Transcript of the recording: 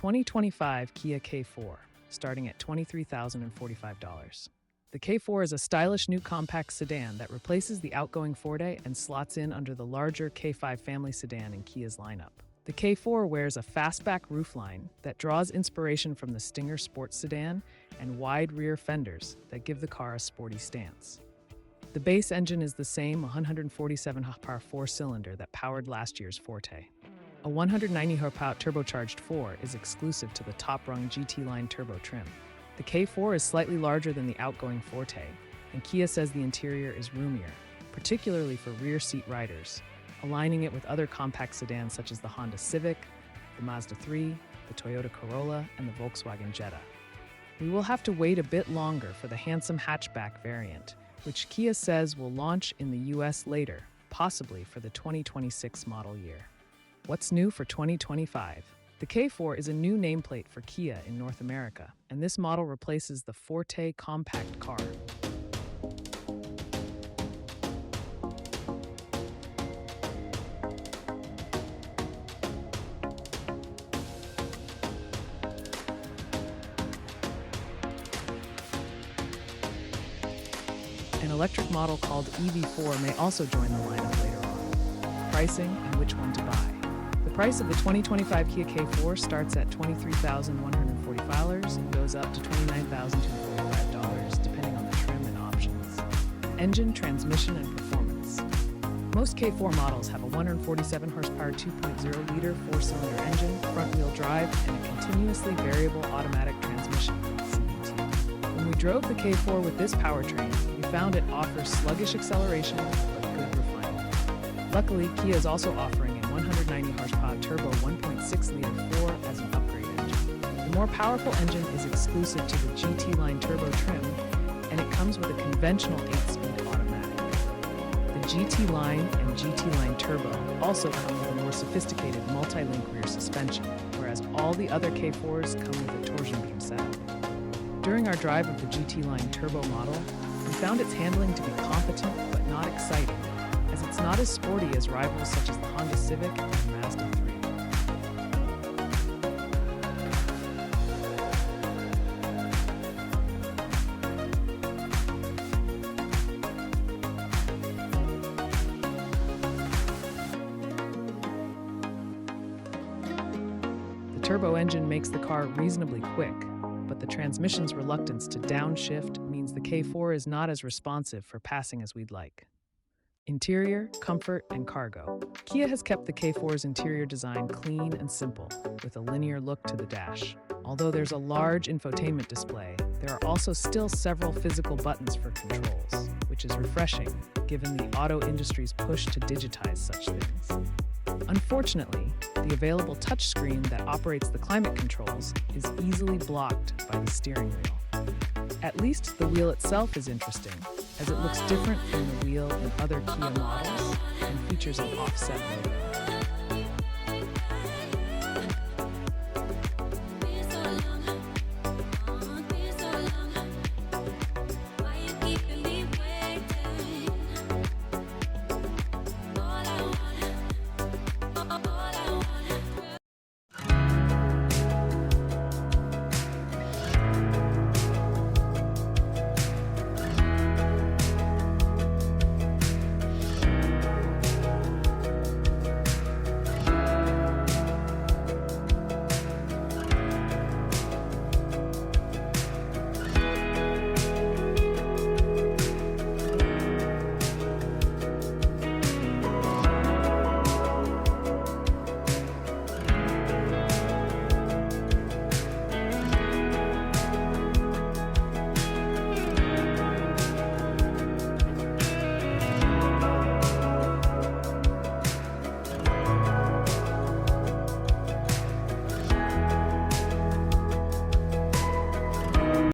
2025 Kia K4, starting at $23,045. The K4 is a stylish new compact sedan that replaces the outgoing Forte and slots in under the larger K5 family sedan in Kia's lineup. The K4 wears a fastback roofline that draws inspiration from the Stinger sports sedan and wide rear fenders that give the car a sporty stance. The base engine is the same 147 horsepower four-cylinder that powered last year's Forte. A 190 horsepower turbocharged 4 is exclusive to the top-rung GT line turbo trim. The K4 is slightly larger than the outgoing Forte, and Kia says the interior is roomier, particularly for rear seat riders, aligning it with other compact sedans such as the Honda Civic, the Mazda 3, the Toyota Corolla, and the Volkswagen Jetta. We will have to wait a bit longer for the handsome hatchback variant, which Kia says will launch in the US later, possibly for the 2026 model year. What's new for 2025? The K4 is a new nameplate for Kia in North America, and this model replaces the Forte compact car. An electric model called EV4 may also join the lineup later on. Pricing and which one to buy. The price of the 2025 Kia K4 starts at $23,140 and goes up to $29,245 depending on the trim and options. Engine, transmission, and performance. Most K4 models have a 147 horsepower 2.0-liter four-cylinder engine, front-wheel drive, and a continuously variable automatic transmission, CVT. When we drove the K4 with this powertrain, we found it offers sluggish acceleration but good refinement. Luckily, Kia is also offering a 190 horsepower turbo 1.6-liter 4 as an upgrade engine. The more powerful engine is exclusive to the GT line turbo trim, and it comes with a conventional 8-speed automatic. The GT line and GT line turbo also come with a more sophisticated multi-link rear suspension, whereas all the other K4s come with a torsion beam setup. During our drive of the GT line turbo model, we found its handling to be competent but not exciting, as it's not as sporty as rivals such as the Honda Civic and Mazda 3. The turbo engine makes the car reasonably quick, but the transmission's reluctance to downshift means the K4 is not as responsive for passing as we'd like. Interior, comfort, and cargo. Kia has kept the K4's interior design clean and simple, with a linear look to the dash. Although there's a large infotainment display, there are also still several physical buttons for controls, which is refreshing, given the auto industry's push to digitize such things. Unfortunately, the available touchscreen that operates the climate controls is easily blocked by the steering wheel. At least the wheel itself is interesting, as it looks different from the wheel in other Kia models and features an offset motor.